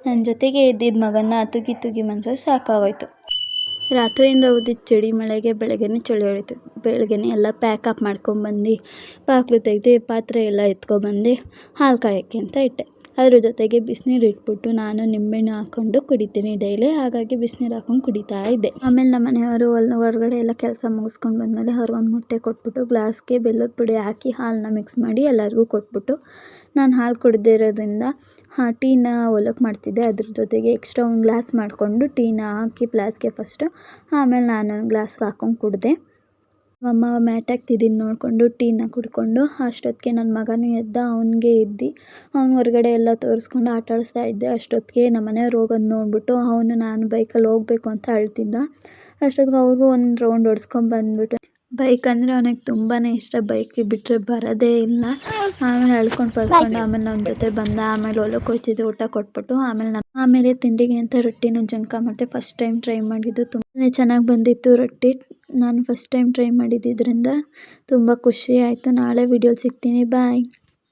ನನ್ನ ಜೊತೆಗೆ ಇದ್ದಿದ್ದ ಮಗನ ತೂಗಿ ತೂಗಿ ಮನ್ಸು ಸಾಕಾಗೋಯ್ತು. ರಾತ್ರಿಯಿಂದ ಉದ್ದಿದ್ದ ಚಳಿ ಮಳೆಗೆ ಬೆಳಗ್ಗೆನೇ ಚಳಿ ಹೊಡಿತು. ಬೆಳಗ್ಗೆನೇ ಎಲ್ಲ ಪ್ಯಾಕಪ್ ಮಾಡ್ಕೊಂಬಂದು ಬಾಗಿಲು ತೆಗೆದು ಪಾತ್ರೆ ಎಲ್ಲ ಎತ್ಕೊಬಂದು ಹಾಲು ಕಾಯೋಕ್ಕೆ ಅಂತ ಇಟ್ಟೆ. ಅದ್ರ ಜೊತೆಗೆ ಬಿಸಿನೀರು ಇಟ್ಬಿಟ್ಟು ನಾನು ನಿಂಬೆಹಣ್ಣು ಹಾಕ್ಕೊಂಡು ಕುಡಿತೀನಿ ಡೈಲಿ. ಹಾಗಾಗಿ ಬಿಸಿನೀರು ಹಾಕ್ಕೊಂಡು ಕುಡಿತಾ ಇದ್ದೆ. ಆಮೇಲೆ ನಮ್ಮ ಮನೆಯವರು ಹೊರಗಡೆ ಎಲ್ಲ ಕೆಲಸ ಮುಗಿಸ್ಕೊಂಡು ಬಂದಮೇಲೆ ಅವ್ರಿಗೊಂದು ಮೊಟ್ಟೆ ಕೊಟ್ಬಿಟ್ಟು ಗ್ಲಾಸ್ಗೆ ಬೆಲ್ಲದ ಪುಡಿ ಹಾಕಿ ಹಾಲನ್ನ ಮಿಕ್ಸ್ ಮಾಡಿ ಎಲ್ಲರಿಗೂ ಕೊಟ್ಬಿಟ್ಟು ನಾನು ಹಾಲು ಕುಡ್ದಿರೋದ್ರಿಂದ ಟೀನ ಒಲಕ್ಕೆ ಮಾಡ್ತಿದ್ದೆ. ಅದ್ರ ಜೊತೆಗೆ ಎಕ್ಸ್ಟ್ರಾ ಒಂದು ಗ್ಲಾಸ್ ಮಾಡಿಕೊಂಡು ಟೀನ ಹಾಕಿ ಗ್ಲಾಸ್ಗೆ ಫಸ್ಟು, ಆಮೇಲೆ ನಾನು ಗ್ಲಾಸ್ಗೆ ಹಾಕ್ಕೊಂಡು ಕುಡಿದೆ. ಅಮ್ಮ ಮ್ಯಾಟ್ ಹಾಕ್ತಿದ್ದೀನಿ ನೋಡಿಕೊಂಡು ಟೀನ ಕುಡ್ಕೊಂಡು ಅಷ್ಟೊತ್ತಿಗೆ ನನ್ನ ಮಗನೂ ಎದ್ದ. ಅವನಿಗೆ ಎದ್ದು ಅವ್ನು ಹೊರಗಡೆ ಎಲ್ಲ ತೋರಿಸ್ಕೊಂಡು ಆಟ ಆಡಿಸ್ತಾ ಇದ್ದೆ. ಅಷ್ಟೊತ್ತಿಗೆ ನಮ್ಮ ಮನೆಯವ್ರು ಹೋಗೋದು ನೋಡಿಬಿಟ್ಟು ಅವನು ನಾನು ಬೈಕಲ್ಲಿ ಹೋಗಬೇಕು ಅಂತ ಅಳ್ತಿದ್ದ. ಅಷ್ಟೊತ್ತಿಗೆ ಅವ್ರಿಗೂ ಒಂದು ರೌಂಡ್ ಹೊಡ್ಸ್ಕೊಂಬಂದ್ಬಿಟ್ಟು, ಬೈಕ್ ಅಂದರೆ ಅವನಿಗೆ ತುಂಬಾ ಇಷ್ಟ, ಬೈಕಿಗೆ ಬಿಟ್ಟರೆ ಬರೋದೇ ಇಲ್ಲ. ಆಮೇಲೆ ಅಳ್ಕೊಂಡು ಆಮೇಲೆ ನಮ್ಮ ಜೊತೆ ಬಂದ. ಆಮೇಲೆ ಹೊಲಕ್ಕೆ ಹೋಗ್ತಿದ್ದೆ, ಊಟ ಕೊಟ್ಬಿಟ್ಟು ಆಮೇಲೆ ತಿಂಡಿಗೆ ಅಂತ ರೊಟ್ಟಿನ ಜುಣ್ಕ ಮಾಡಿದೆ. ಫಸ್ಟ್ ಟೈಮ್ ಟ್ರೈ ಮಾಡಿದ್ದು, ತುಂಬಾ ಚೆನ್ನಾಗಿ ಬಂದಿತ್ತು ರೊಟ್ಟಿ. ನಾನು ಫಸ್ಟ್ ಟೈಮ್ ಟ್ರೈ ಮಾಡಿದ್ದರಿಂದ ತುಂಬ ಖುಷಿ ಆಯಿತು. ನಾಳೆ ವಿಡಿಯೋಲಿ ಸಿಗ್ತೀನಿ. ಬಾಯ್.